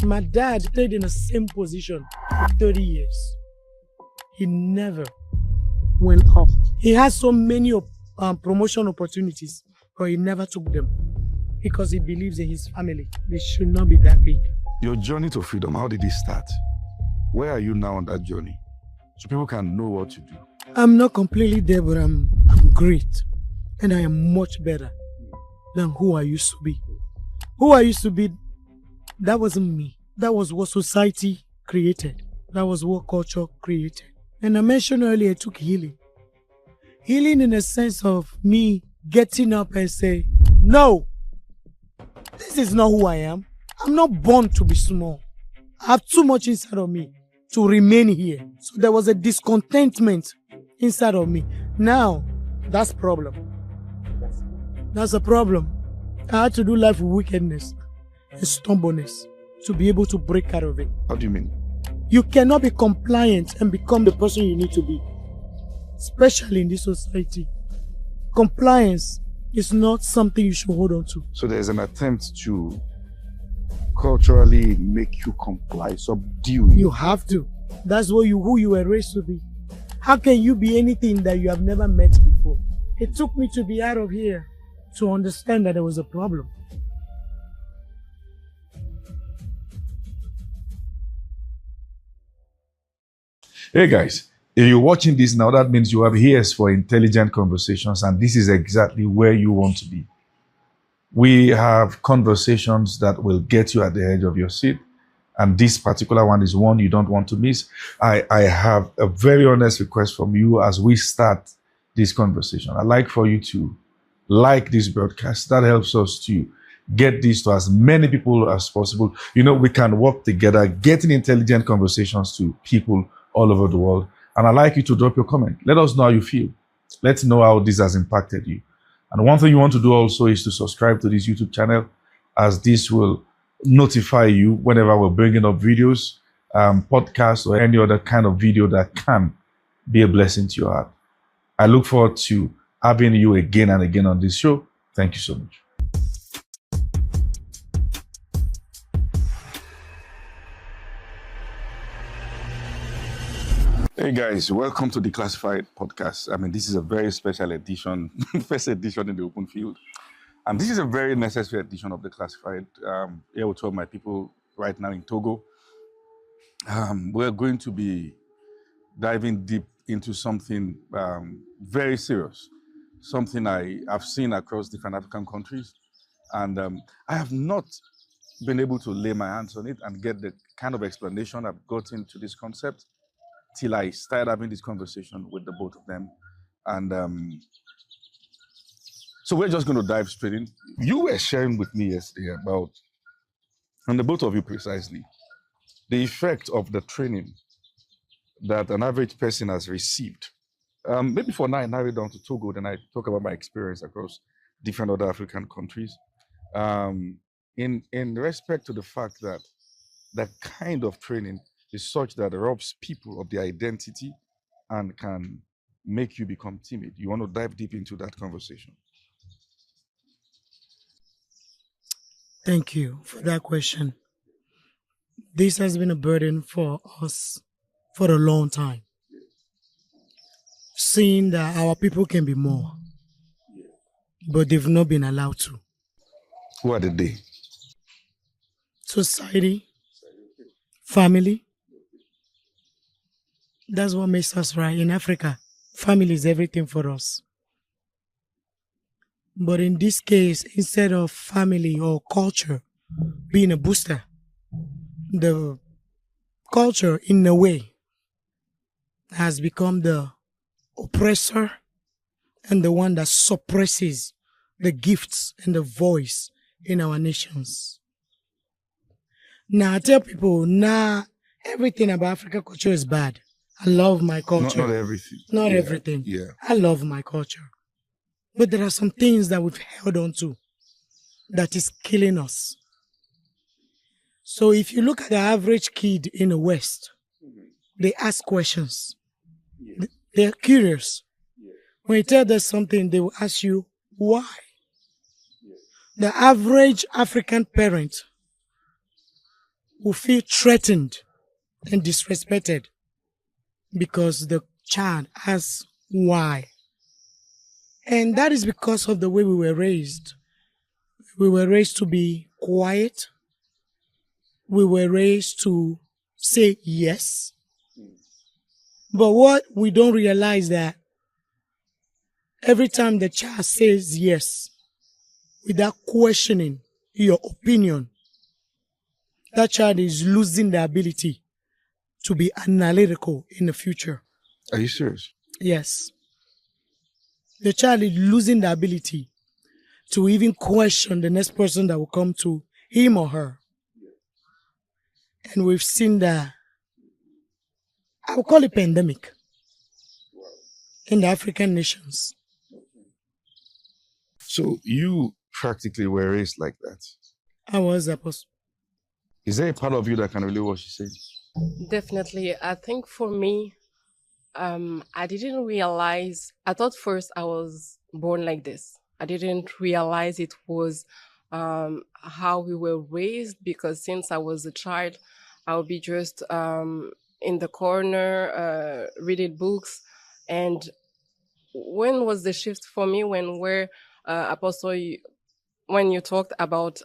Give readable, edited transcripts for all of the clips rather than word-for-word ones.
My dad stayed in the same position for 30 years. He never went up. He has so many promotion opportunities, but he never took them because he believes in his family. They should not be that big. Your journey to freedom, how did it start? Where are you now on that journey? So people can know what to do. I'm not completely there, but I'm great. And I am much better than who I used to be. Who I used to be, that wasn't me. That was what society created. That was what culture created. And I mentioned earlier, I took healing. Healing in the sense of me getting up and say, no, this is not who I am. I'm not born to be small. I have too much inside of me to remain here. So there was a discontentment inside of me. Now, that's a problem. That's a problem. I had to do life with wickedness and stubbornness to be able to break out of it. How do you mean? You cannot be compliant and become the person you need to be, especially in this society. Compliance is not something you should hold on to. So there's an attempt to culturally make you comply, subdue you. You have to. That's who you were raised to be. How can you be anything that you have never met before? It took me to be out of here to understand that there was a problem. Hey guys, if you're watching this now, that means you have ears for intelligent conversations, and this is exactly where you want to be. We have conversations that will get you at the edge of your seat, and this particular one is one you don't want to miss. I have a very honest request from you as we start this conversation. I'd like for you to like this broadcast. That helps us to get this to as many people as possible. You know, we can work together, getting intelligent conversations to people all over the world. And I'd like you to drop your comment. Let us know how you feel. Let's know how this has impacted you. And one thing you want to do also is to subscribe to this YouTube channel, as this will notify you whenever we're bringing up videos, podcasts, or any other kind of video that can be a blessing to your heart. I look forward to having you again and again on this show. Thank you so much. Hey guys, welcome to the Classified Podcast. I mean, this is a very special edition, first edition in the open field. And this is a very necessary edition of the Classified. Here with all my people right now in Togo. We're going to be diving deep into something very serious, something I have seen across different African countries. And I have not been able to lay my hands on it and get the kind of explanation I've gotten to this concept till I started having this conversation with the both of them. And so we're just going to dive straight in. You were sharing with me yesterday about, and the both of you precisely, the effect of the training that an average person has received. Maybe for now, I narrow it down to Togo, then I talk about my experience across different other African countries. In respect to the fact that the kind of training is such that it robs people of their identity and can make you become timid. You want to dive deep into that conversation? Thank you for that question. This has been a burden for us for a long time. Seeing that our people can be more, but they've not been allowed to. Who are they? Society, family. That's what makes us right. In Africa, family is everything for us. But in this case, instead of family or culture being a booster, the culture, in a way, has become the oppressor and the one that suppresses the gifts and the voice in our nations. Now, I tell people, everything about African culture is bad. I love my culture. Not everything. Not everything. Yeah. I love my culture. But there are some things that we've held on to that is killing us. So if you look at the average kid in the West, they ask questions. They're curious. When you tell them something, they will ask you, why? The average African parent will feel threatened and disrespected because the child asks why. And that is because of the way we were raised. We were raised to be quiet. We were raised to say yes. But what we don't realize that every time the child says yes, without questioning your opinion, that child is losing the ability to be analytical in the future. Are you serious? Yes. The child is losing the ability to even question the next person that will come to him or her. And we've seen that, I will call it pandemic in the African nations. So you practically were raised like that. I was apostle. Is there a part of you that can relate what she said? Definitely. I think for me, I didn't realize, I thought first I was born like this. I didn't realize it was how we were raised, because since I was a child, I would be just in the corner reading books. And when was the shift for me? When Apostle, when you talked about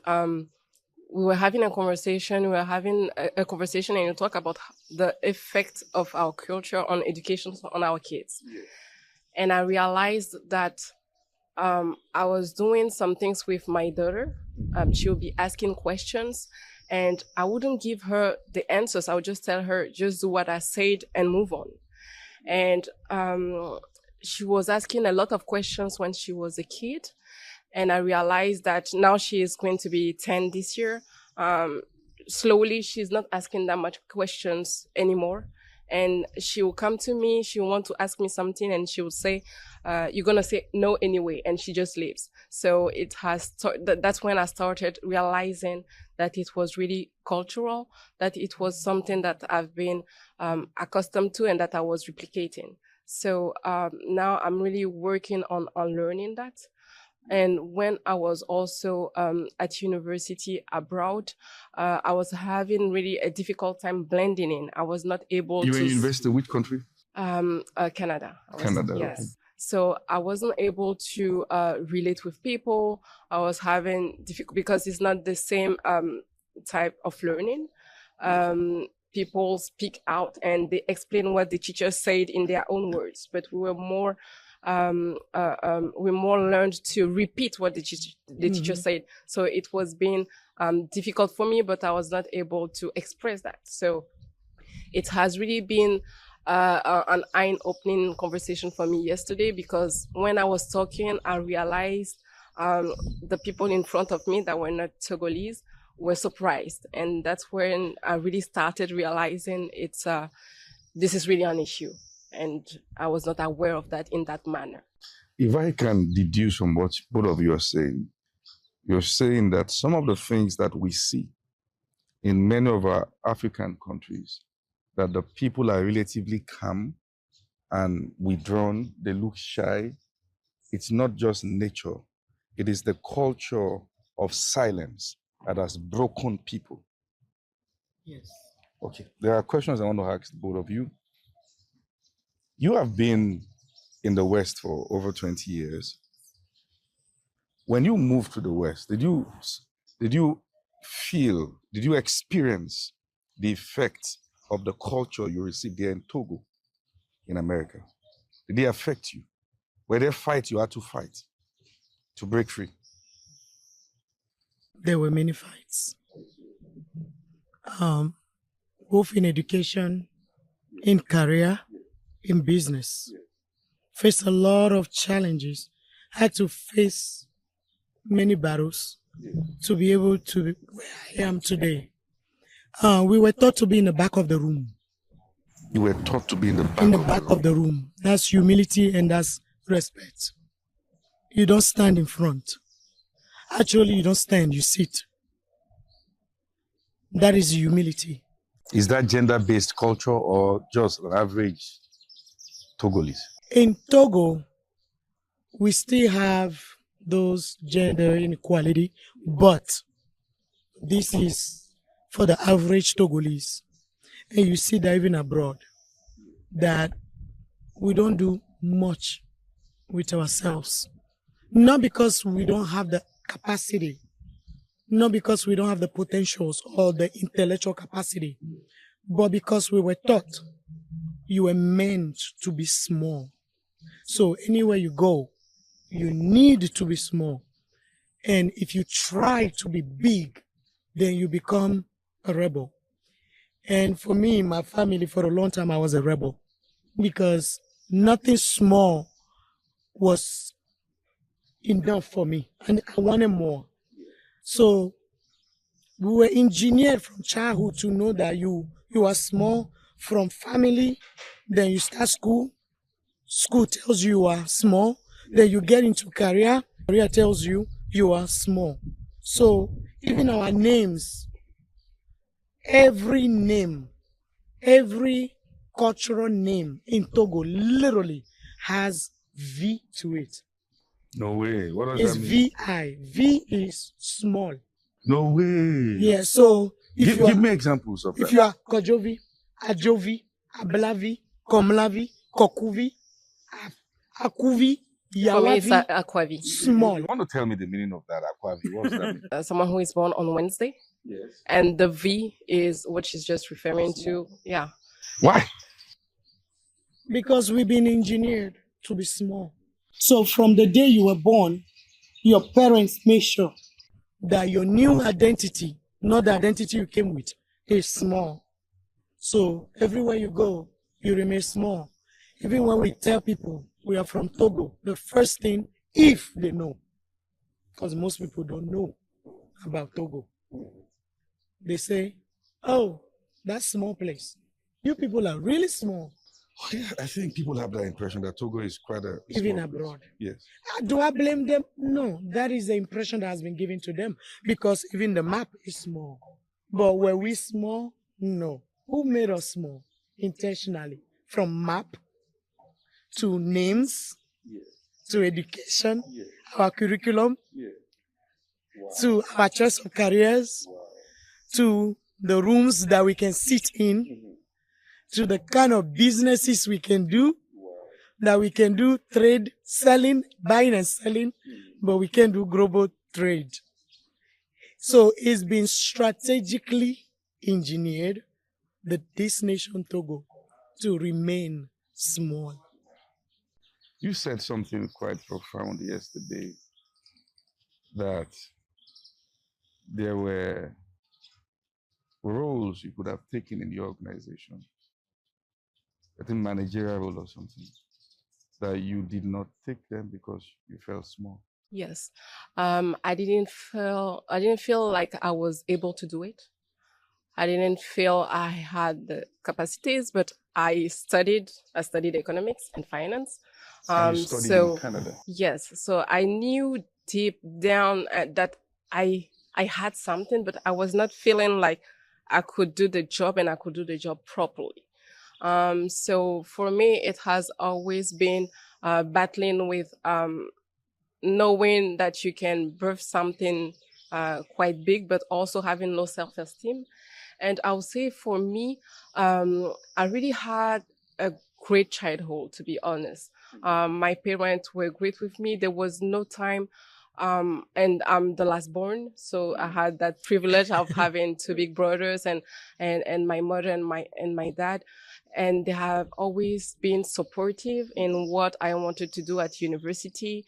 we were having a conversation, and you talk about the effect of our culture on education on our kids. Yeah. And I realized that I was doing some things with my daughter. She would be asking questions, and I wouldn't give her the answers. I would just tell her, just do what I said and move on. And she was asking a lot of questions when she was a kid. And I realized that now she is going to be 10 this year. Slowly, she's not asking that much questions anymore. And she will come to me, she will want to ask me something, and she will say, you're going to say no anyway. And she just leaves. So that's when I started realizing that it was really cultural, that it was something that I've been accustomed to and that I was replicating. So now I'm really working on learning that. And when I was also at university abroad, I was having really a difficult time blending in. I was not able to... You were in university, which country? Canada. Canada. Yes. Okay. So I wasn't able to relate with people. I was having difficult because it's not the same type of learning. People speak out and they explain what the teacher said in their own words, but we more learned to repeat what the teacher said. So it was being difficult for me, but I was not able to express that. So it has really been an eye-opening conversation for me yesterday, because when I was talking, I realized the people in front of me that were not Togolese were surprised. And that's when I really started realizing this is really an issue. And I was not aware of that in that manner. If I can deduce from what both of you are saying, you're saying that some of the things that we see in many of our African countries, that the people are relatively calm and withdrawn, they look shy. It's not just nature. It is the culture of silence that has broken people. Yes. Okay, there are questions I want to ask both of you. You have been in the West for over 20 years. When you moved to the West, did you experience the effect of the culture you received there in Togo, in America? Did they affect you? Were there fights you had to fight to break free? There were many fights, both in education, in career, in business. Faced a lot of challenges. Had to face many battles to be able to be where I am today. We were taught to be in the back of the room. You were taught to be in the back, of the room. That's humility and that's respect. You don't stand in front. Actually, you don't stand, you sit. That is humility. Is that gender-based culture or just an average Togolese? In Togo, we still have those gender inequality, but this is for the average Togolese. And you see that even abroad, that we don't do much with ourselves. Not because we don't have the capacity, not because we don't have the potentials or the intellectual capacity, but because we were taught you were meant to be small. So anywhere you go, you need to be small. And if you try to be big, then you become a rebel. And for me, my family, for a long time, I was a rebel because nothing small was enough for me. And I wanted more. So we were engineered from childhood to know that you are small from family, then you start school. School tells you are small. Then you get into career. Career tells you are small. So even our names, every name, every cultural name in Togo literally has V to it. No way. What does It's that mean? VI. V is small. No way. Yeah, so Give me examples of if that. you are Kojovi, Ajovi, Ablavi, Komlavi, Kokuvi, Akuvi, For me, it's Yawavi, Aquavi. small. You want to tell me the meaning of that, Aquavi? What does that mean? Someone who is born on Wednesday. Yes. And the V is what she's just referring to. Yeah. Why? Because we've been engineered to be small. So from the day you were born, your parents made sure that your new identity, not the identity you came with, is small. So everywhere you go, you remain small. Even when we tell people we are from Togo, the first thing, if they know, because most people don't know about Togo, they say, oh, that small place. You people are really small. I think people have that impression that Togo is quite a Even small abroad. place. Yes. Do I blame them? No, that is the impression that has been given to them because even the map is small. But were we small? No. Who made us small? Intentionally. From map to names, to education, our curriculum, to our choice of careers, to the rooms that we can sit in, to the kind of businesses we can do, that we can do trade, selling, buying and selling, but we can do global trade. So it's been strategically engineered that this nation Togo to remain small. You said something quite profound yesterday, that there were roles you could have taken in your organization, I think managerial role or something, that you did not take them because you felt small. Yes. I didn't feel like I was able to do it. I didn't feel I had the capacities, but I studied economics and finance. And you studied in Canada. Yes, so I knew deep down that I had something, but I was not feeling like I could do the job and I could do the job properly. So for me, it has always been battling with knowing that you can birth something quite big, but also having low self-esteem. And I would say for me, I really had a great childhood, to be honest. My parents were great with me. There was no time, and I'm the last born, so I had that privilege of having two big brothers and my mother and my dad. And they have always been supportive in what I wanted to do at university,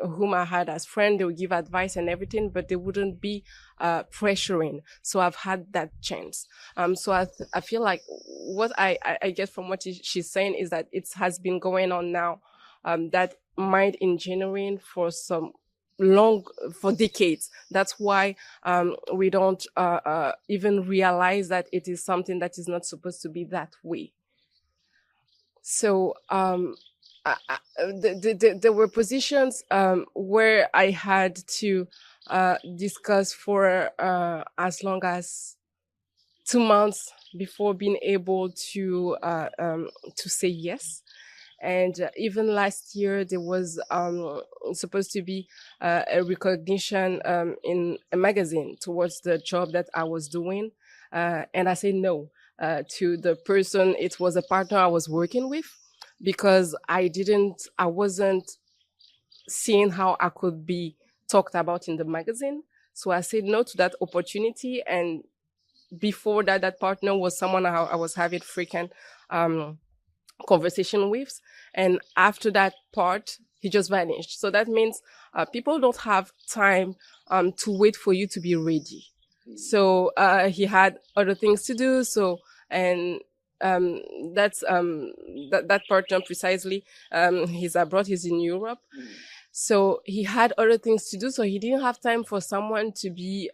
whom I had as friend. They would give advice and everything, but they wouldn't be pressuring. So I've had that chance. So I feel like what I get from what she's saying is that it has been going on now, that mind engineering for decades. That's why we don't even realize that it is something that is not supposed to be that way. So there were positions where I had to discuss for as long as 2 months before being able to say yes. And even last year, there was supposed to be a recognition in a magazine towards the job that I was doing. And I said no to the person. It was a partner I was working with because I wasn't seeing how I could be talked about in the magazine. So I said no to that opportunity. And before that, that partner was someone I was having frequent conversation with. And after that part, he just vanished. So that means people don't have time to wait for you to be ready. So he had other things to do. So, and that's that partner precisely. He's abroad. He's in Europe. So he had other things to do. So he didn't have time for someone to be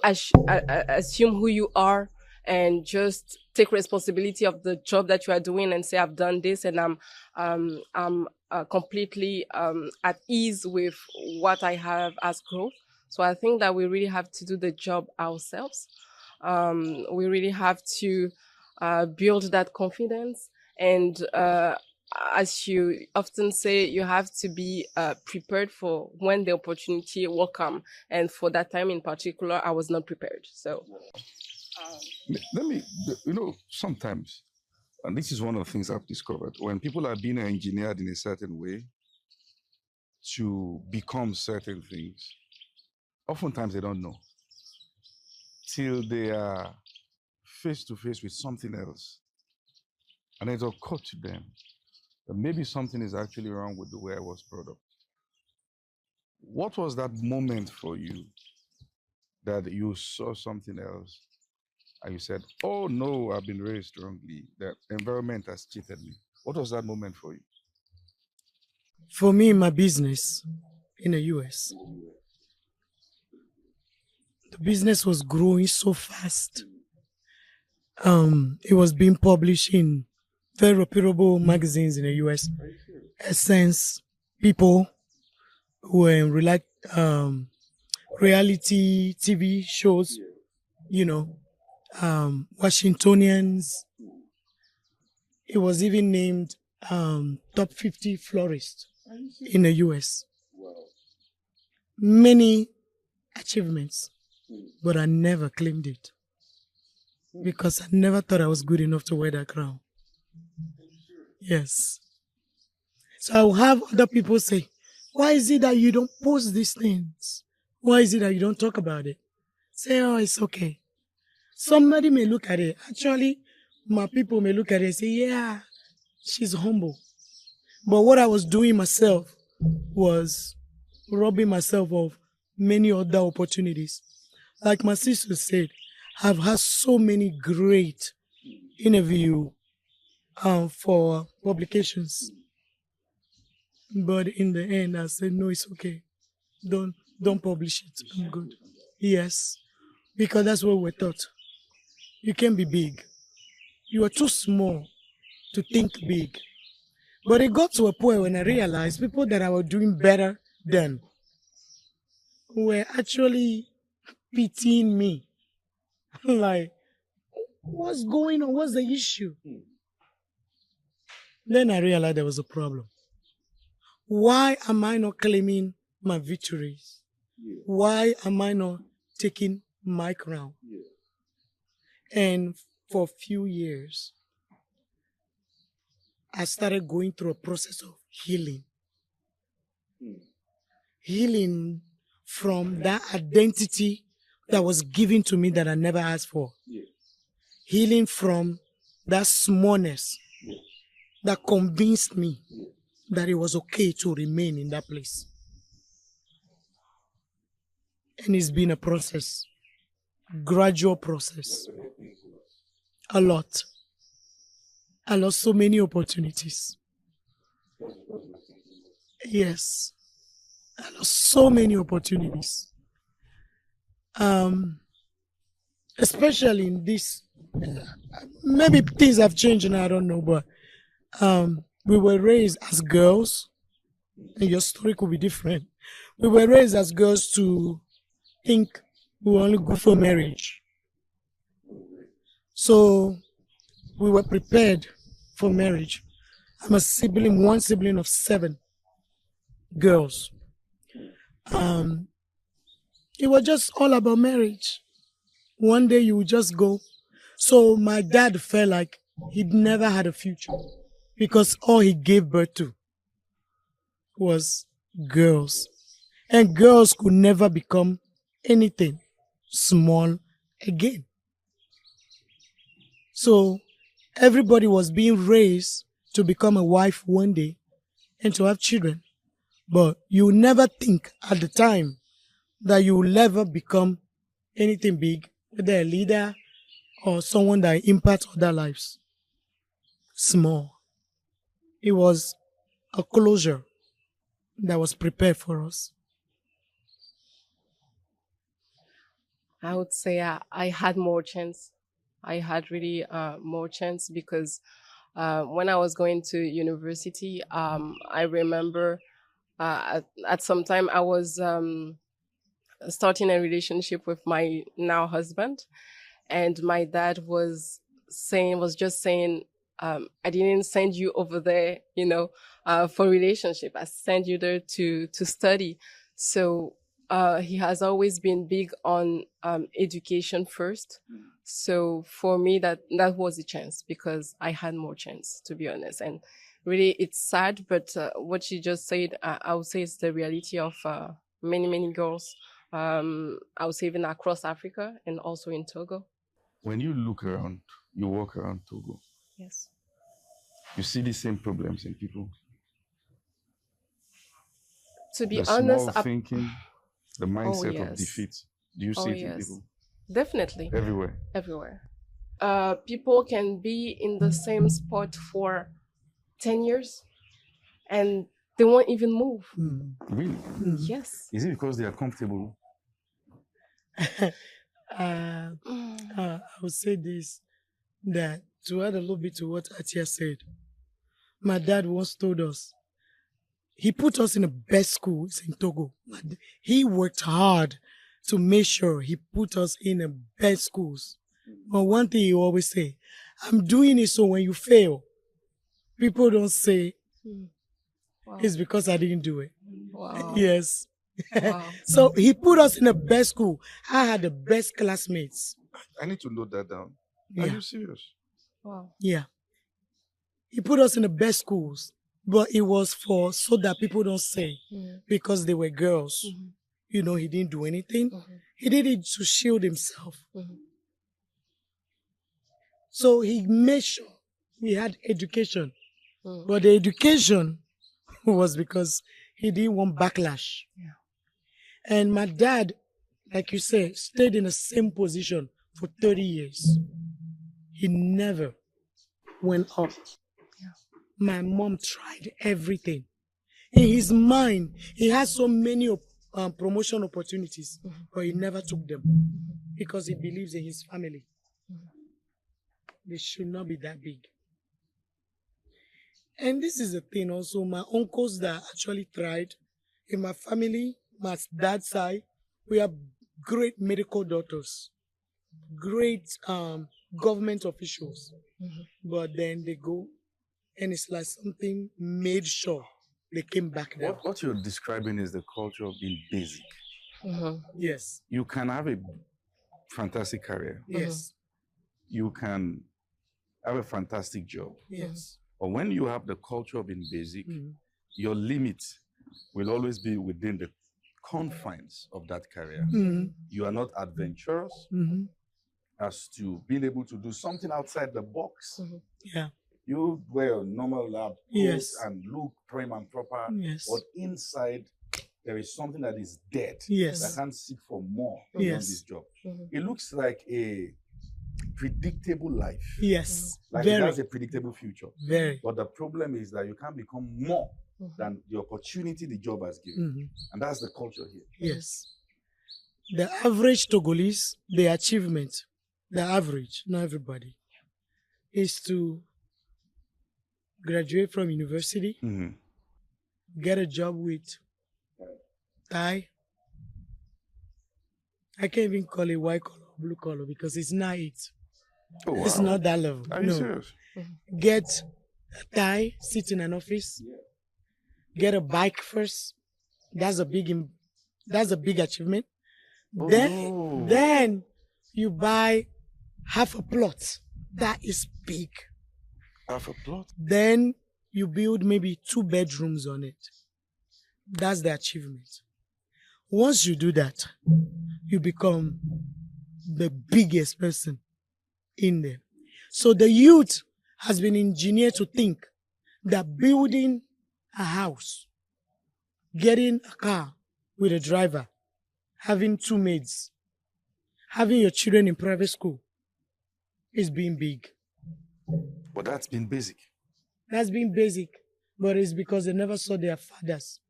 assume who you are and just take responsibility of the job that you are doing and say, I've done this and I'm completely at ease with what I have as growth. So I think that we really have to do the job ourselves. We really have to build that confidence. And as you often say, you have to be prepared for when the opportunity will come. And for that time in particular, I was not prepared. So let me, sometimes, and this is one of the things I've discovered, when people are being engineered in a certain way to become certain things, oftentimes they don't know till they are face to face with something else. And it occurred to them that maybe something is actually wrong with the way I was brought up. What was that moment for you that you saw something else and you said, oh no, I've been raised wrongly. The environment has cheated me. What was that moment for you? For me, my business in the US, the business was growing so fast. It was being published in very reputable magazines in the US. Essence, People, who were reality TV shows, Washingtonians. It was even named top 50 florist in the US. Many achievements, but I never claimed it because I never thought I was good enough to wear that crown. Yes. So I'll have other people say, why is it that you don't post these things? Why is it that you don't talk about it? Say, oh, it's okay. Somebody may look at it. Actually, my people may look at it and say, yeah, she's humble. But what I was doing myself was robbing myself of many other opportunities. Like my sister said, I've had so many great interviews for publications. But in the end, I said, no, it's okay. Don't publish it. I'm good. Yes. Because that's what we're taught. You can't be big. You are too small to think big. But it got to a point when I realized people that I was doing better than were actually pitying me. Like, what's going on? What's the issue? Then I realized there was a problem. Why am I not claiming my victories? Why am I not taking my crown? And for a few years, I started going through a process of healing. Healing from that identity that was given to me that I never asked for. Healing from that smallness that convinced me that it was okay to remain in that place. And it's been a process, gradual process. A lot. I lost so many opportunities. Yes. I lost so many opportunities. Especially in this, maybe things have changed and I don't know, but we were raised as girls, and your story could be different. We were raised as girls to think we were only good for marriage. So we were prepared for marriage. I'm a sibling, one sibling of 7 girls. It was just all about marriage. One day you would just go. So my dad felt like he'd never had a future because all he gave birth to was girls. And girls could never become anything small again. So everybody was being raised to become a wife one day and to have children. But you never think at the time that you will ever become anything big, whether a leader or someone that impacts other lives. Small. It was a closure that was prepared for us. I would say I had more chance. I had really more chance because when I was going to university, I remember at some time I was starting a relationship with my now husband, and my dad was just saying, I didn't send you over there, for relationship. I sent you there to study. So he has always been big on education first. So for me, that was a chance because I had more chance, to be honest. And really, it's sad, but what she just said, I would say it's the reality of many, many girls. I would say even across Africa and also in Togo. When you look around, you walk around Togo, Yes. you see the same problems in people. To be The honest, small thinking, the mindset of yes. defeat. Do you see it in people? Definitely. Everywhere. Everywhere. People can be in the same spot for 10 years and they won't even move. Really? Yes. Is it because they are comfortable? I would say this, that to add a little bit to what Atia said, my dad once told us, he put us in the best schools in Togo. He worked hard to make sure he put us in the best schools. But one thing he always say, I'm doing it so when you fail, people don't say Wow. it's because I didn't do it. Wow. Yes. Wow. So he put us in the best school. I had the best classmates. I need to note that down. Yeah. Are you serious? Wow. Yeah. He put us in the best schools, but it was so that people don't say because they were girls. He didn't do anything. He did it to shield himself. So he made sure we had education. But the education was because he didn't want backlash. Yeah. And my dad, like you said, stayed in the same position for 30 years. He never went up. Yeah. My mom tried everything. In his mind, he had so many promotion opportunities, but he never took them because he believes in his family. They should not be that big. And this is the thing also, my uncles that actually tried, in my family, my dad's side, we have great medical doctors, great government officials. But then they go, and it's like something made sure they came back down. What you're describing is the culture of being basic. Yes. You can have a fantastic career. Yes. You can have a fantastic job. Yes. But when you have the culture of being basic, your limit will always be within the confines of that career. You are not adventurous as to being able to do something outside the box. Yeah. You wear a normal lab coat Yes. and look prim and proper, Yes. but inside there is something that is dead. Yes. That can't seek for more beyond this job. It looks like a predictable life. Yes. Like Very. it has a predictable future. Very. But the problem is that you can't become more than the opportunity the job has given. And that's the culture here. Yes. The average Togolese, the achievement, the average, not everybody, is to graduate from university, get a job with tie. I can't even call it white collar, blue collar, because it's not it. Oh, wow. It's not that level. Are you serious? Get tie, sit in an office, get a bike first. That's a big achievement. Then you buy half a plot. That is big. Half a plot? Then you build maybe 2 bedrooms on it. That's the achievement. Once you do that, you become the biggest person in there. So the youth has been engineered to think that building a house, getting a car with a driver, having 2 maids, having your children in private school is being big. But that's been basic. That's been basic, but it's because they never saw their fathers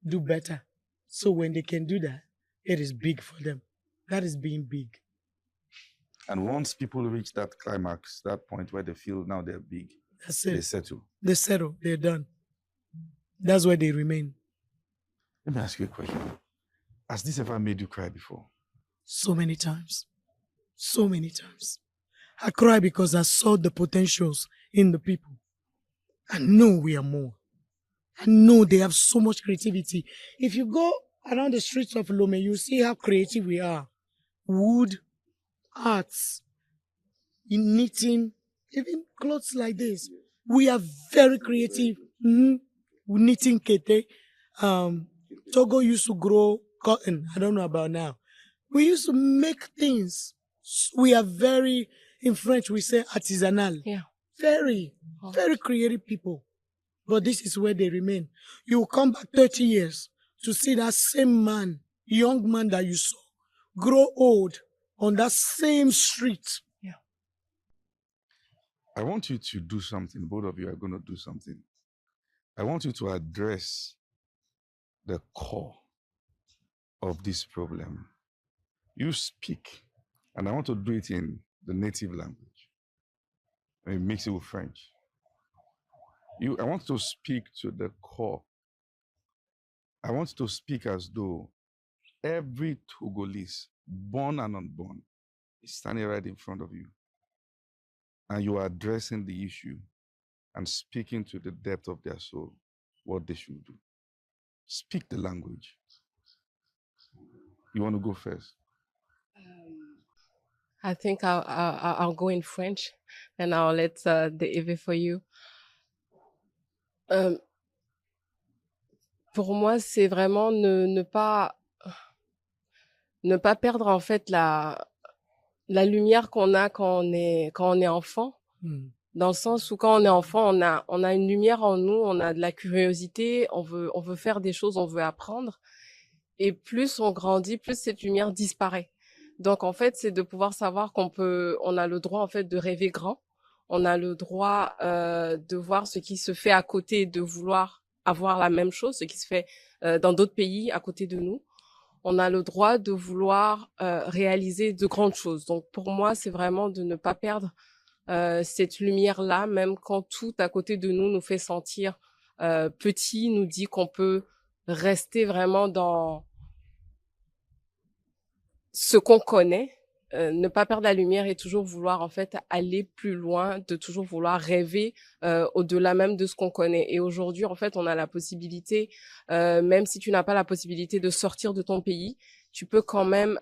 do better. So when they can do that, it is big for them. That is being big. And once people reach that climax, that point where they feel now they're big, that's it. They settle. They settle. They're done. That's where they remain. Let me ask you a question. Has this ever made you cry before? So many times. So many times. I cry because I saw the potentials in the people. I know we are more. I know they have so much creativity. If you go around the streets of Lome, you see how creative we are. Wood, arts, in knitting, even clothes like this. We are very creative. Knitting kete. Togo used to grow cotton. I don't know about now. We used to make things. We are very, in French we say artisanal. Yeah. Very creative people. But this is where they remain. You will come back 30 years to see that same man, young man that you saw, grow old on that same street. Yeah. I want you to do something. Both of you are going to do something. I want you to address the core of this problem. You speak, and I want to do it in the native language. And mix it with French. I want to speak to the core. I want to speak as though every Togolese, born and unborn, is standing right in front of you. And you are addressing the issue and speaking to the depth of their soul, what they should do. Speak the language. You want to go first? I think I'll go in French, and I'll let the EV for you. Pour moi, c'est vraiment ne pas perdre en fait la lumière qu'on a quand on est enfant. Dans le sens où quand on est enfant, on a une lumière en nous, on a de la curiosité, on veut faire des choses, on veut apprendre. Et plus on grandit, plus cette lumière disparaît. Donc en fait, c'est de pouvoir savoir on a le droit en fait de rêver grand. On a le droit de voir ce qui se fait à côté, de vouloir avoir la même chose, ce qui se fait dans d'autres pays à côté de nous. On a le droit de vouloir réaliser de grandes choses. Donc pour moi, c'est vraiment de ne pas perdre cette lumière-là, même quand tout à côté de nous fait sentir petit, nous dit qu'on peut rester vraiment dans ce qu'on connaît, ne pas perdre la lumière et toujours vouloir en fait aller plus loin, de toujours vouloir rêver au-delà même de ce qu'on connaît. Et aujourd'hui, en fait, on a la possibilité, même si tu n'as pas la possibilité de sortir de ton pays, tu peux quand même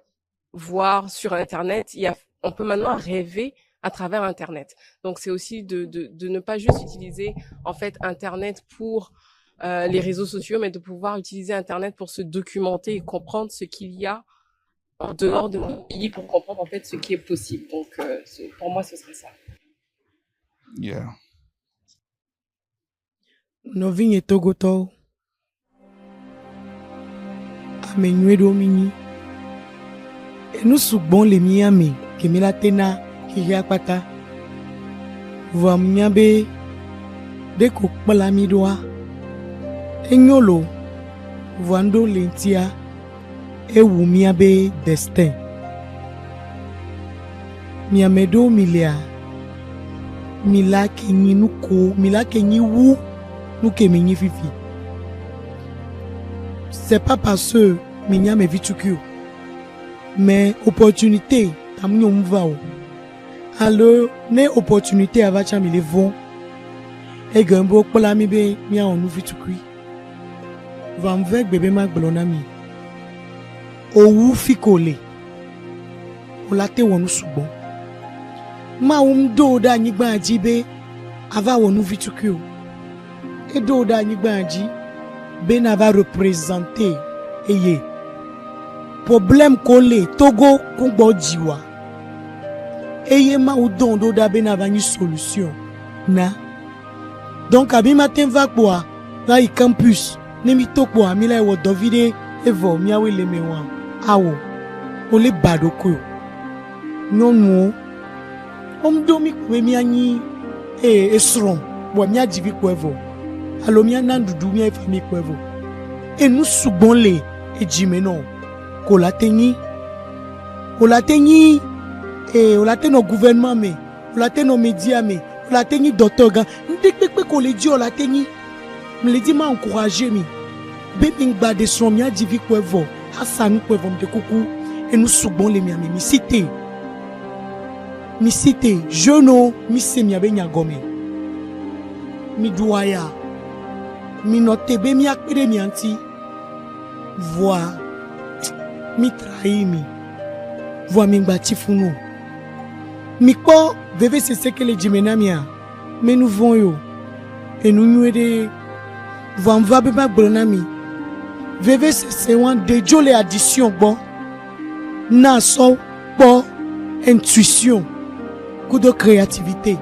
voir sur Internet. On peut maintenant rêver à travers Internet. Donc, c'est aussi de ne pas juste utiliser en fait Internet pour les réseaux sociaux, mais de pouvoir utiliser Internet pour se documenter et comprendre ce qu'il y a en dehors de notre pays pour comprendre en fait ce qui est possible. Donc, pour moi, ce serait ça. Yeah. Novinye Togoto. Amenywe domini. Et nous soubons les miami, qui me la tena, qui y a pata. Vam miabe, de kokpala midwa. Enyolo, vando lentia. Ewu miabe destin. Miamedo milia. Mila kenyi nuko, mila kenyi wu, nuke menyi fifi. C'est pas parce que minya me vitukio. Mais opportunité, tamnyo mvao. Alors, ne opportunité avacha mi levon. Egambo pola mi be mi a onu vitukui. Van vek bebe mak blona mi. Owu fikole. Olate wonu sugbon. Ma do da nyigba ajibe ava wonu vitukui o. E do da nyigba aji be na va représenter eye. Problème kole Togo kungbo jiwa. Eye ma ou do da be na va ni solution. Na. Donc abi matin va kwa la i campus nemi tokwa mi la wo Davide evo mi awe le mewa awo ole badoko nonu do mi ko mi anyi esron bo mi ajivi ko evo alo mi anandudu mi efa mi ko evo enu sugbon le ejime no ko la tenyi o la te no gouvernement me o la te no media me o la tenyi docteur ga ndekpekpe ko le di o la tenyi me le di ma encourager mi bébé ngba de son mi ajivi ko evo asanu ko evo de kuku enu sugbon le mi ami mi cité jeune mi se mi abe nyagome mi douaya mi notebe mi akpere mi anti voix mi trahi mi voix mi ngba tifunu mi ko veve se sekele jimena mi a me nous vont yo et nous nous aider voix mva be ba gbona mi veve se wan de jole addition bon na so bon intuition coup de créativité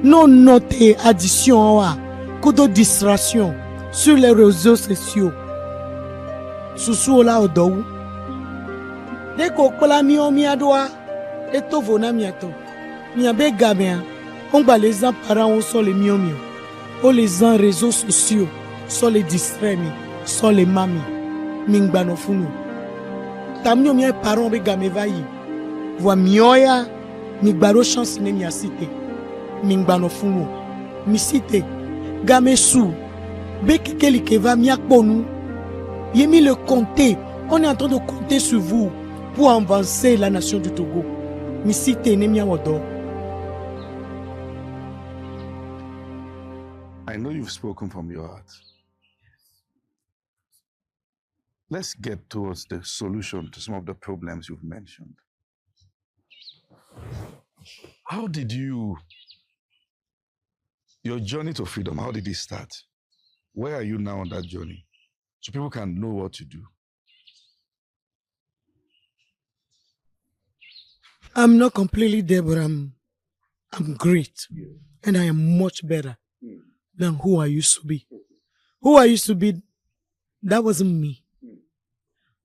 non noté addition wa coup de distraction sur les réseaux sociaux susu la odowu de ko kola mi o mi adoa e to vona mi ato mi abe gamia on gba les gens parents on so les mio o les gens réseaux sociaux so les distraits mi so les mami mi ngba no funu tamio mi parents be game va yi voix mioya mi gbaro chance ne mi a cité mi ngba no funu mi cité game sou be kekeli ke va mi akponu yemi le compter on est en train de compter sur vous pour avancer la nation du Togo mi cité ne mi awodo. I know you've spoken from your heart. Let's get towards the solution to some of the problems you've mentioned. How did your journey to freedom, how did it start? Where are you now on that journey? So people can know what to do. I'm not completely there, but I'm great. Yeah. And I am much better than who I used to be. Who I used to be, that wasn't me.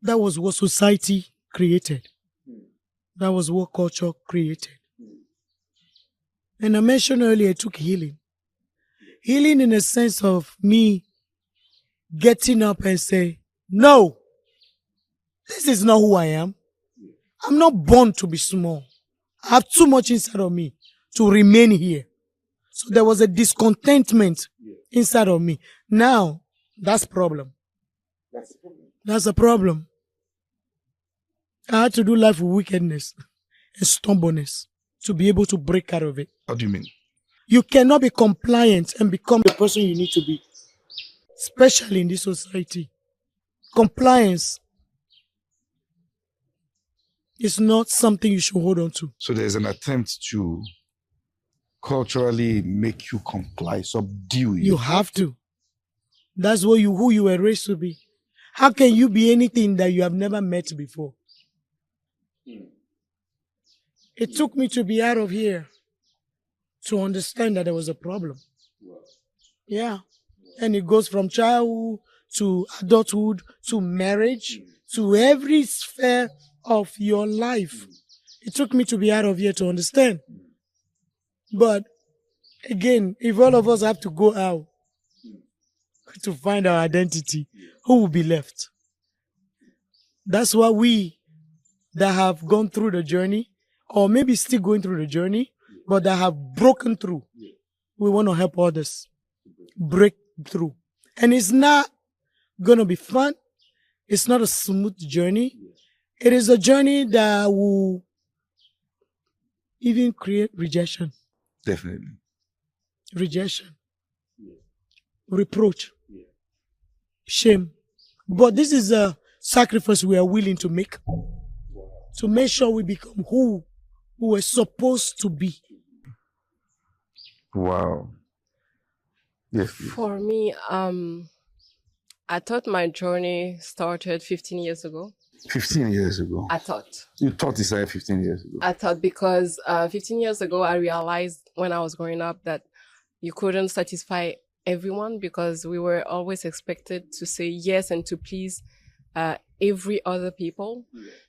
That was what society created. That was what culture created. And I mentioned earlier, I took healing. Healing in the sense of me getting up and say, no, this is not who I am. I'm not born to be small. I have too much inside of me to remain here. So there was a discontentment inside of me. Now, that's a problem. That's a problem. I had to do life with wickedness and stubbornness to be able to break out of it. How do you mean? You cannot be compliant and become the person you need to be, especially in this society. Compliance is not something you should hold on to. So there's an attempt to culturally make you comply, subdue you. You have to. That's who you were raised to be. How can you be anything that you have never met before? It took me to be out of here to understand that there was a problem. Yeah. And it goes from childhood to adulthood to marriage to every sphere of your life. It took me to be out of here to understand. But again, if all of us have to go out to find our identity, who will be left? That's why we that have gone through the journey, or maybe still going through the journey, but that have broken through, we want to help others break through. And it's not going to be fun. It's not a smooth journey. It is a journey that will even create rejection. Definitely. Rejection. reproach, shame. But this is a sacrifice we are willing to make sure we become who we're supposed to be. Wow. Yes. For me, I thought my journey started 15 years ago. 15 years ago. I thought. You thought it started 15 years ago. I thought because 15 years ago, I realized when I was growing up that you couldn't satisfy everyone because we were always expected to say yes and to please every other people.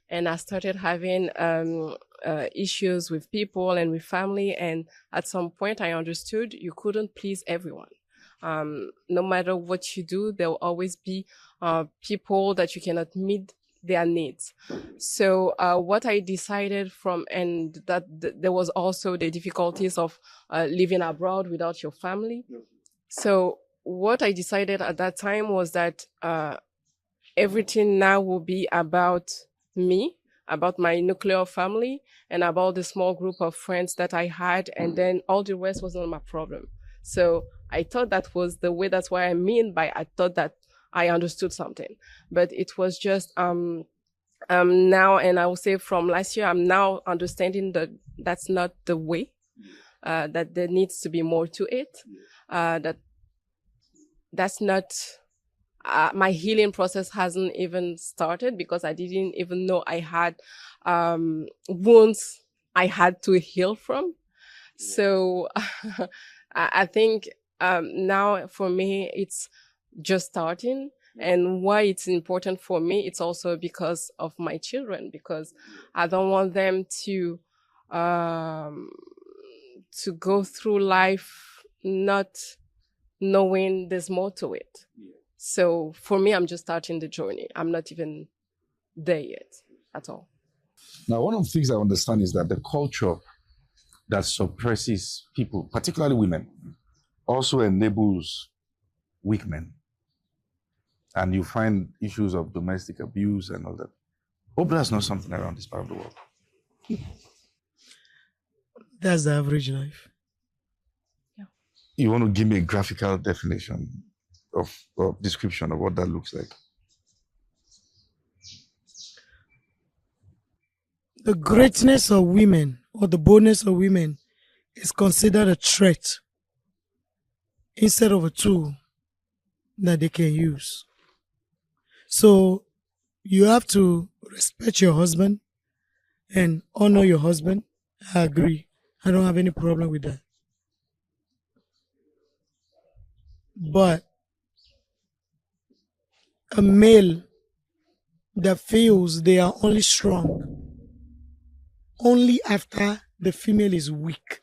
And I started having issues with people and with family. And at some point, I understood you couldn't please everyone. No matter what you do, there will always be people that you cannot meet their needs. So what I decided from, and that there was also the difficulties of living abroad without your family. So what I decided at that time was that everything now will be about me, about my nuclear family, and about the small group of friends that I had, and then all the rest was not my problem. So I thought that was the way, that's what I mean by I thought that I understood something. But it was just now, and I will say from last year, I'm now understanding that that's not the way, that there needs to be more to it, that's not, my healing process hasn't even started because I didn't even know I had wounds I had to heal from. So I think now for me, it's just starting. And why it's important for me, it's also because of my children, because I don't want them to go through life not knowing there's more to it. So for me, I'm just starting the journey. I'm not even there yet at all. Now, one of the things I understand is that the culture that suppresses people, particularly women, also enables weak men. And you find issues of domestic abuse and all that. Hope that's not something around this part of the world. That's the average life. Yeah. You want to give me a graphical definition or description of what that looks like? The greatness of women or the boldness of women is considered a threat instead of a tool that they can use. So you have to respect your husband and honor your husband. I agree. I don't have any problem with that. But a male that feels they are only strong only after the female is weak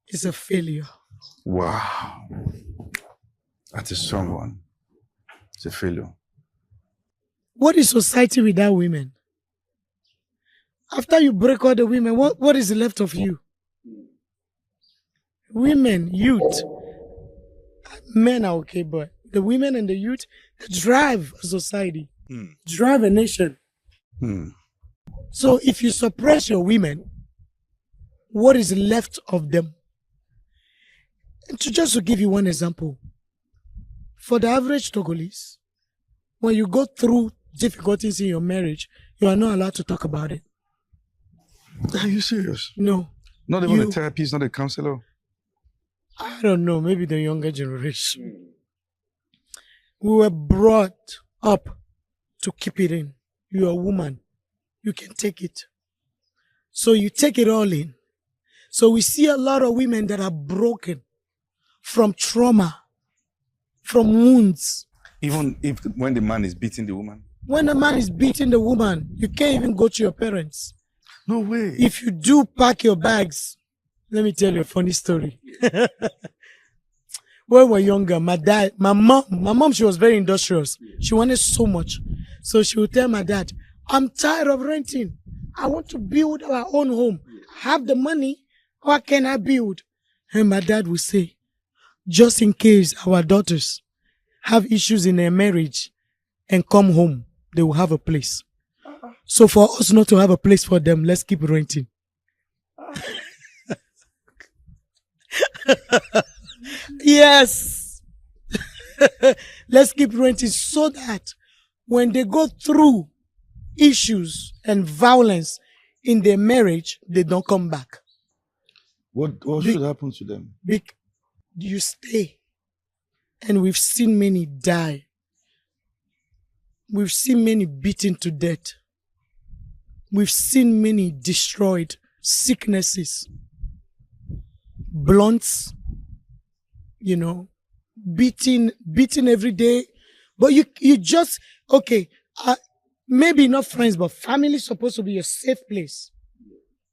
is a failure. Wow. That's a strong one. It's a failure. What is society without women? After you break all the women, what is left of you? Women, youth. Men are okay, but the women and the youth drive a society, drive a nation. So if you suppress your women, what is left of them? And just to give you one example, for the average Togolese, when you go through difficulties in your marriage, you are not allowed to talk about it. Are you serious? No. Not even a therapist, not a counselor? I don't know, maybe the younger generation. We were brought up to keep it in. You're a woman. You can take it. So you take it all in. So we see a lot of women that are broken from trauma, from wounds. Even if when the man is beating the woman? When a man is beating the woman, you can't even go to your parents. No way. If you do pack your bags, let me tell you a funny story. When we were younger, my mom, she was very industrious. She wanted so much. So she would tell my dad, I'm tired of renting. I want to build our own home. Have the money. What can I build? And my dad would say, just in case our daughters have issues in their marriage and come home, they will have a place. So for us not to have a place for them, let's keep renting. Yes. Let's keep renting so that when they go through issues and violence in their marriage, they don't come back. What should happen to them? You stay. And we've seen many die. We've seen many beaten to death. We've seen many destroyed, sicknesses, blunts, beating every day. But you just, okay, maybe not friends, but family is supposed to be a safe place.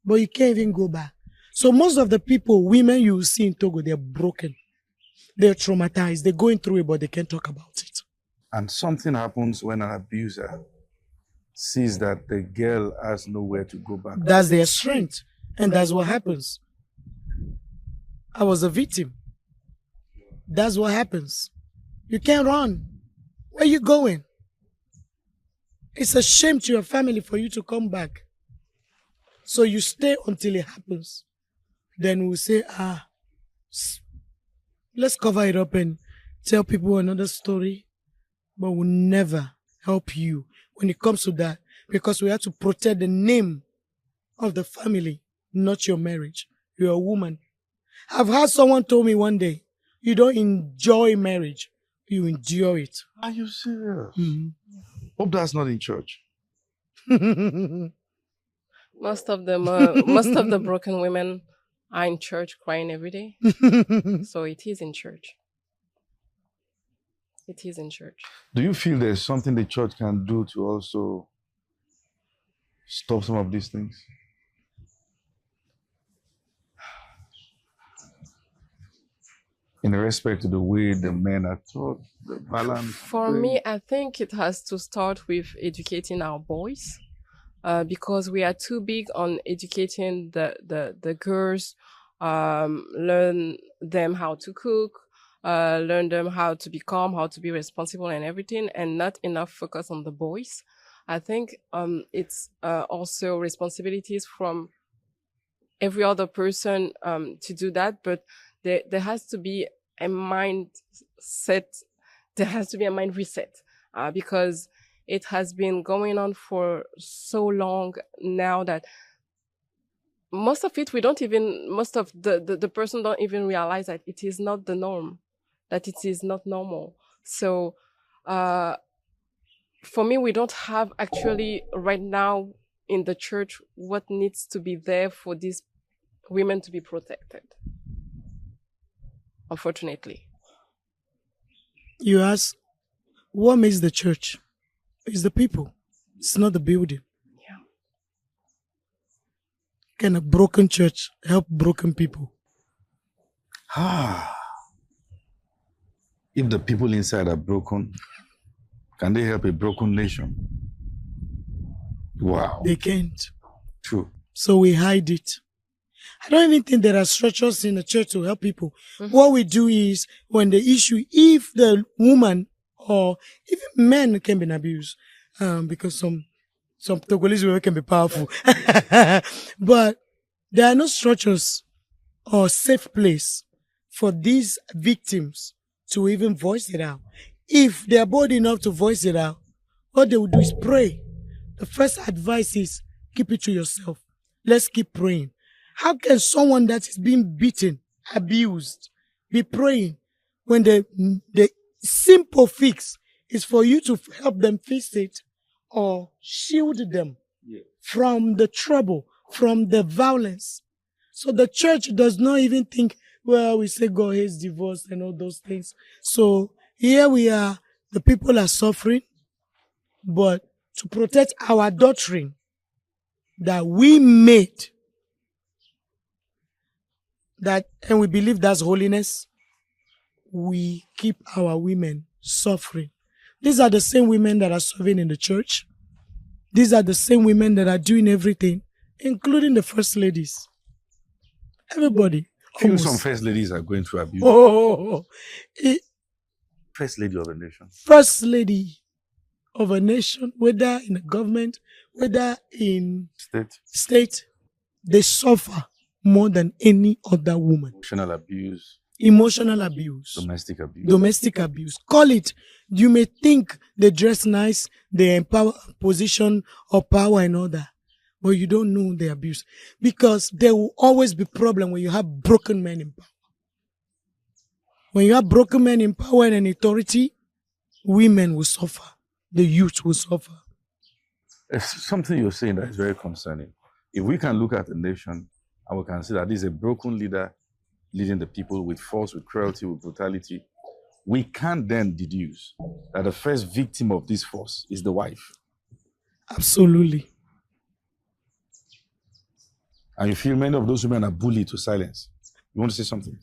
But you can't even go back. So most of the people, women you will see in Togo, they're broken. They're traumatized. They're going through it, but they can't talk about it. And something happens when an abuser sees that the girl has nowhere to go back. That's their strength. And that's what happens. I was a victim. That's what happens. You can't run. Where are you going? It's a shame to your family for you to come back. So you stay until it happens. Then we'll say, let's cover it up and tell people another story. But we'll never help you when it comes to that, because we have to protect the name of the family, not your marriage. You're a woman. I've had someone told me one day, you don't enjoy marriage, you endure it. Are you serious? Mm-hmm. Hope that's not in church. Most of the broken women are in church crying every day. So it is in church. It is in church. Do you feel there's something the church can do to also stop some of these things? In respect to the way the men are taught, the balance. For me, I think it has to start with educating our boys, because we are too big on educating the girls, learn them how to cook, learn them how to be calm, how to be responsible and everything, and not enough focus on the boys. I think it's also responsibilities from every other person to do that, but there has to be a mindset, there has to be a mind reset, because it has been going on for so long now that most of it, most of the person don't even realize that it is not the norm, that it is not normal. So for me, we don't have actually right now in the church what needs to be there for these women to be protected, unfortunately. You ask, what makes the church? It's the people. It's not the building. Yeah. Can a broken church help broken people? If the people inside are broken, can they help a broken nation? Wow. They can't. True. So we hide it. I don't even think there are structures in the church to help people. Mm-hmm. What we do is, when the issue, if the woman or even men can be abused, because some Togolese women can be powerful, but there are no structures or safe place for these victims to even voice it out. If they are bold enough to voice it out, what they will do is pray. The first advice is keep it to yourself. Let's keep praying. How can someone that is being beaten, abused, be praying when the simple fix is for you to help them fix it or shield them from the trouble, from the violence? So the church does not even think, well, we say God hates divorce and all those things. So here we are, the people are suffering, but to protect our doctrine that we made, that, and we believe that's holiness, we keep our women suffering. These are the same women that are serving in the church. These are the same women that are doing everything, including the first ladies. Everybody. Some first ladies are going through abuse. First lady of a nation. First lady of a nation, whether in the government, whether in state, they suffer more than any other woman. Emotional abuse. emotional abuse, Domestic abuse. domestic abuse. Call it. You may think they dress nice, they empower position or power and all that, but you don't know the abuse, because there will always be problem when you have broken men in power. When you have broken men in power and in authority, women will suffer, the youth will suffer. It's something you're saying that is very concerning. If we can look at a nation and we can see that this is a broken leader leading the people with force, with cruelty, with brutality, we can then deduce that the first victim of this force is the wife. Absolutely. And you feel many of those women are bullied to silence. You want to say something?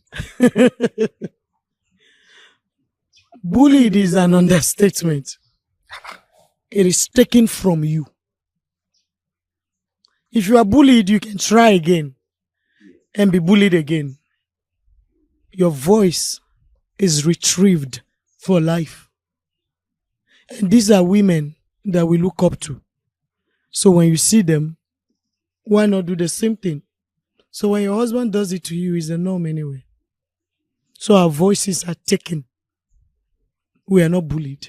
Bullied is an understatement. It is taken from you. If you are bullied, you can try again and be bullied again. Your voice is retrieved for life. And these are women that we look up to. So when you see them, why not do the same thing? So when your husband does it to you, it's a norm anyway. So our voices are taken. We are not bullied.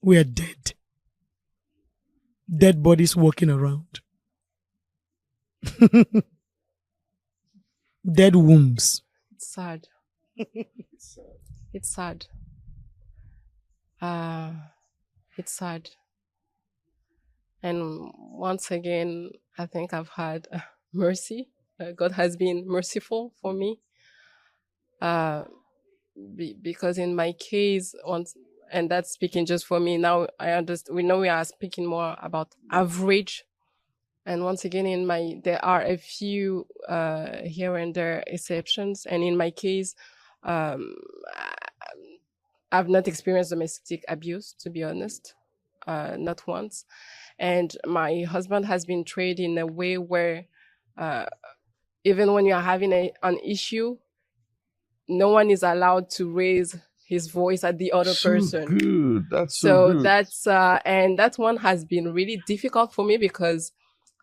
We are dead. Dead bodies walking around. Dead wombs. It's sad. It's sad. It's sad. And once again, I think I've had mercy. God has been merciful for me. Because in my case, and that's speaking just for me now, I understand. We know we are speaking more about average. And once again, there are a few here and there exceptions. And in my case, I've not experienced domestic abuse, to be honest, not once. And my husband has been trained in a way where even when you are having an issue, no one is allowed to raise his voice at the other person. Good. That's so good. That's and that one has been really difficult for me because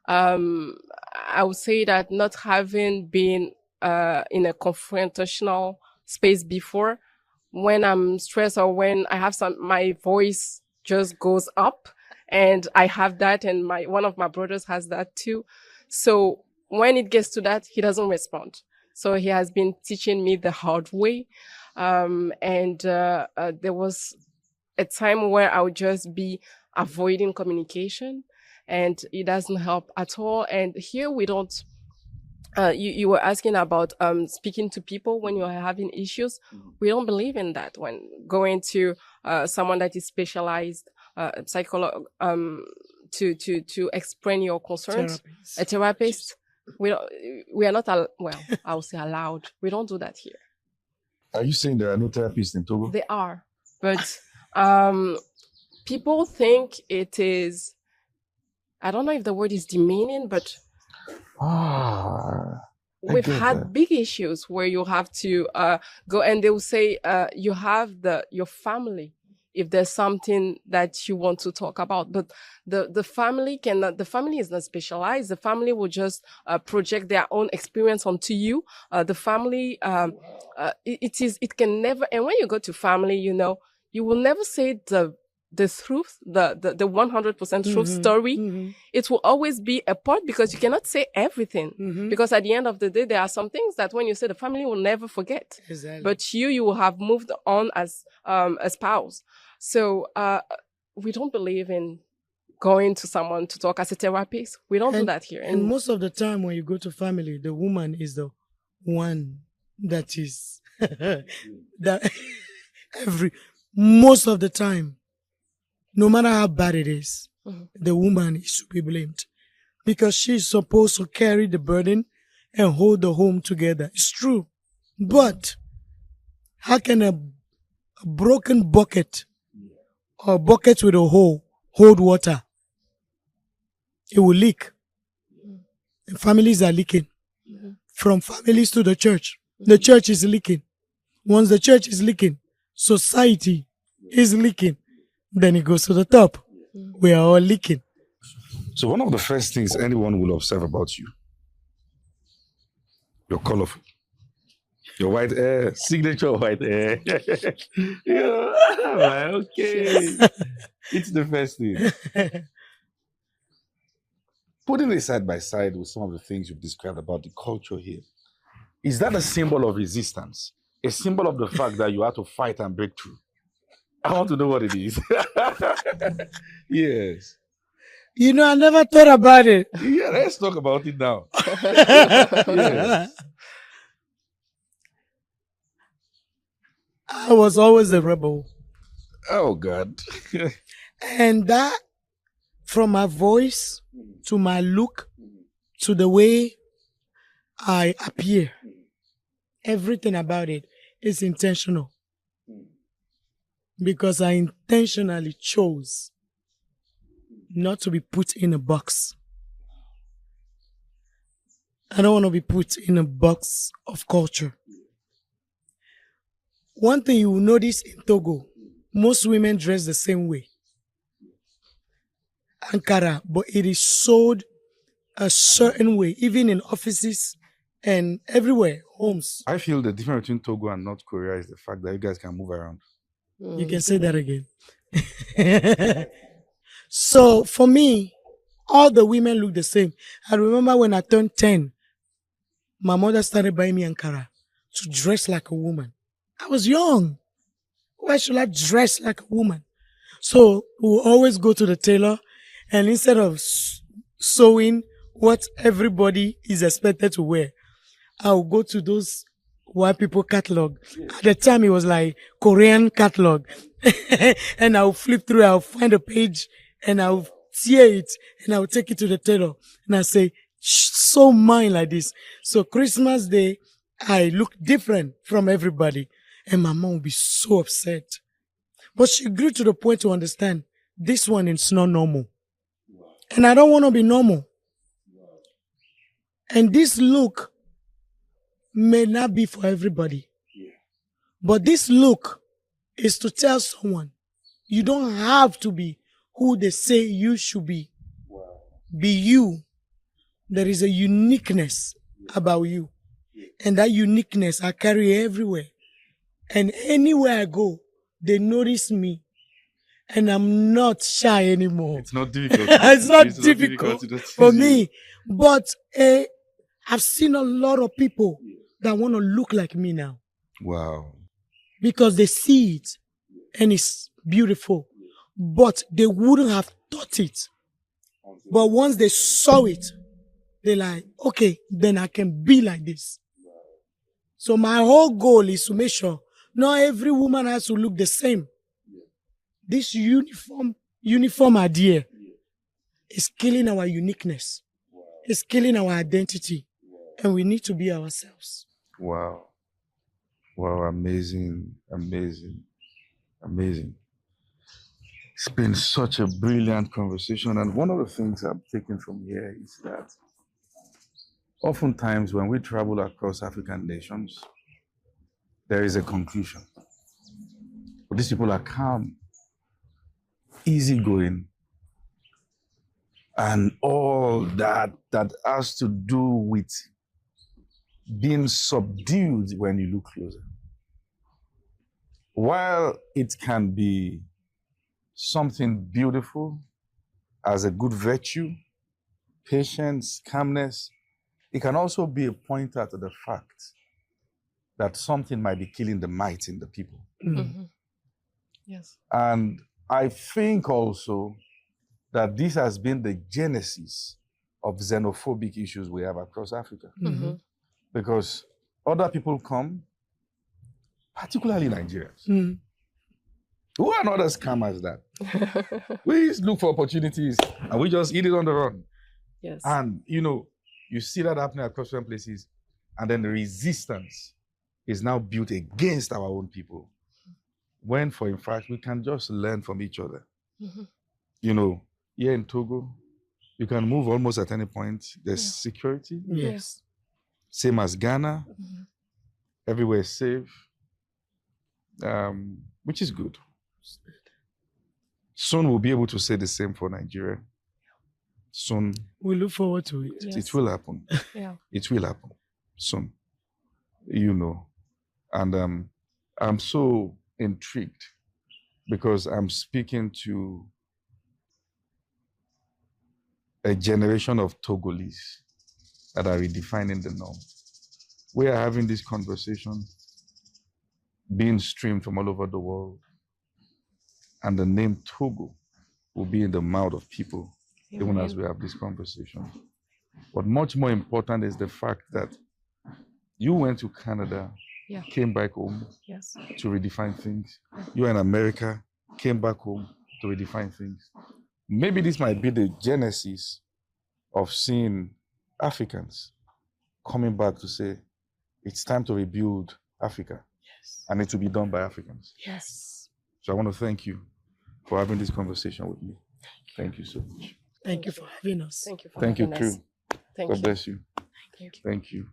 I would say that not having been in a confrontational space before, when I'm stressed or when I have my voice just goes up, and I have that, and one of my brothers has that too. So when it gets to that, he doesn't respond. So he has been teaching me the hard way. There was a time where I would just be avoiding communication, and it doesn't help at all. And here we don't, you were asking about speaking to people when you're having issues. We don't believe in that. When going to someone that is specialized, psychologist, to explain your concerns, a therapist. We are not, I would say allowed. We don't do that here. Are you saying there are no therapists in Togo? They are, but people think it is, I don't know if the word is demeaning, but we've had big issues where you have to go, and they will say you have your family if there's something that you want to talk about, but the family cannot. The family is not specialized. The family will just project their own experience onto you. The family, it can never. And when you go to family, you will never say the truth, the 100% truth story. Mm-hmm. It will always be a part, because you cannot say everything. Mm-hmm. Because at the end of the day, there are some things that when you say, the family will never forget. Exactly. But you will have moved on as a spouse. So we don't believe in going to someone to talk as a therapist. We don't do that here. And most of the time when you go to family, the woman is the one that is that most of the time, no matter how bad it is, the woman is to be blamed, because she's supposed to carry the burden and hold the home together. It's true. But how can a broken bucket or bucket with a hole hold water? It will leak. And families are leaking. From families to the church. The church is leaking. Once the church is leaking, society is leaking. Then it goes to the top. We are all leaking. So one of the first things anyone will observe about you You're colorful. Your white hair, signature white hair. Yeah, okay. It's the first thing. Putting it side by side with some of the things you've described about the culture here, is that a symbol of resistance? A symbol of the fact that you have to fight and break through? I want to know what it is. Yes. You know, I never thought about it. Yeah, let's talk about it now. Yes. I was always a rebel. Oh, God. And that, from my voice to my look to the way I appear, everything about it is intentional. Because I intentionally chose not to be put in a box. I don't want to be put in a box of culture. One thing you will notice in Togo, most women dress the same way. Ankara, but it is sold a certain way, even in offices and everywhere, homes. I feel the difference between Togo and North Korea is the fact that you guys can move around. You can say that again. So for me, all the women look the same. I remember when I turned 10, my mother started buying me Ankara to dress like a woman. I was young. Why should I dress like a woman? So we'll always go to the tailor, and instead of sewing what everybody is expected to wear, I'll go to those white people catalog. At the time, it was like Korean catalog. And I'll flip through, I'll find a page, and I'll tear it, and I'll take it to the tailor. And I say, sew mine like this. So Christmas Day, I look different from everybody. And my mom will be so upset. But she grew to the point to understand this one is not normal. And I don't want to be normal. And this look may not be for everybody. But this look is to tell someone you don't have to be who they say you should be. Be you. There is a uniqueness about you. And that uniqueness I carry everywhere. And anywhere I go, they notice me. And I'm not shy anymore. It's not difficult. It's not difficult for me. But I've seen a lot of people that want to look like me now. Wow. Because they see it and it's beautiful. But they wouldn't have thought it. But once they saw it, they're like, okay, then I can be like this. So my whole goal is to make sure not every woman has to look the same. This uniform idea is killing our uniqueness. It's killing our identity. And we need to be ourselves. Wow. Wow, amazing, amazing, amazing. It's been such a brilliant conversation. And one of the things I'm taking from here is that oftentimes when we travel across African nations, there is a conclusion. But these people are calm, easygoing, and all that has to do with being subdued when you look closer. While it can be something beautiful as a good virtue, patience, calmness, it can also be a pointer to the fact that something might be killing the might in the people. Mm-hmm. Yes. And I think also that this has been the genesis of xenophobic issues we have across Africa. Mm-hmm. Because other people come, particularly Nigerians, who are not as calm as that. We look for opportunities and we just eat it on the run. Yes. And, you see that happening across different places, and then the resistance is now built against our own people. When, for in fact, we can just learn from each other. Mm-hmm. Here in Togo, you can move almost at any point. There's security. Yes. Same as Ghana. Mm-hmm. Everywhere is safe, which is good. Soon we'll be able to say the same for Nigeria. Soon. We look forward to it. Yes. It will happen. Yeah. It will happen. soon, you know. And I'm so intrigued because I'm speaking to a generation of Togolese that are redefining the norm. We are having this conversation being streamed from all over the world, and the name Togo will be in the mouth of people even as we have this conversation. But much more important is the fact that you went to Canada, came back home to redefine things. You in America, came back home to redefine things. Maybe this might be the genesis of seeing Africans coming back to say, it's time to rebuild Africa. And it will be done by Africans. Yes. So I want to thank you for having this conversation with me. Thank you so much. Thank you for having us. Thank you for Thank you, having us. Crew. Thank God you. bless you. Thank you. Thank you.